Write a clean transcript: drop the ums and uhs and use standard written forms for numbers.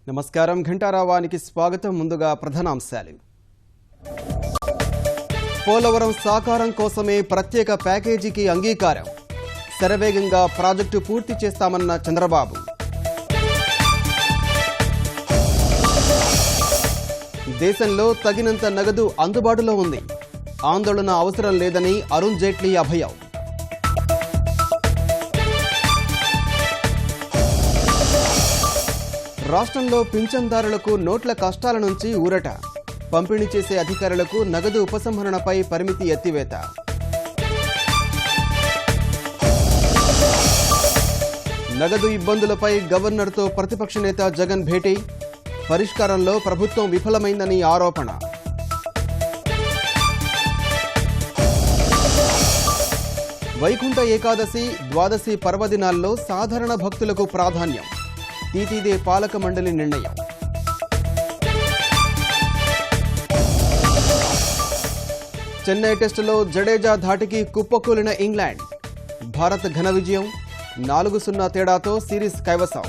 నమస్కారం ఘంటారావానికి స్వాగతం. ముందుగా ప్రధానాంశాలు. పోలవరం సాకారం కోసమే ప్రత్యేక ప్యాకేజీకి అంగీకారం. శరవేగంగా ప్రాజెక్టు పూర్తి చేస్తామన్న చంద్రబాబు. దేశంలో తగినంత నగదు అందుబాటులో ఉంది. ఆందోళన అవసరం లేదని అరుణ్ జైట్లీ అభయం. రాష్ట్రంలో పింఛన్దారులకు నోట్ల కష్టాల నుంచి ఊరట. పంపిణీ చేసే అధికారులకు నగదు ఉపసంహరణపై పరిమితి ఎత్తివేత. నగదు ఇబ్బందులపై గవర్నర్తో ప్రతిపక్ష నేత జగన్ భేటీ. పరిష్కారంలో ప్రభుత్వం విఫలమైందని ఆరోపణ. వైకుంఠ ఏకాదశి, ద్వాదశి పర్వదినాల్లో సాధారణ భక్తులకు ప్రాధాన్యం. టీటీడీ పాలక మండలి నిర్ణయం. చెన్నై టెస్టులో జడేజా ధాటికి కుప్పకూలిన ఇంగ్లాండ్. భారత్ ఘన విజయం. 4-0 తేడాతో సిరీస్ కైవసం.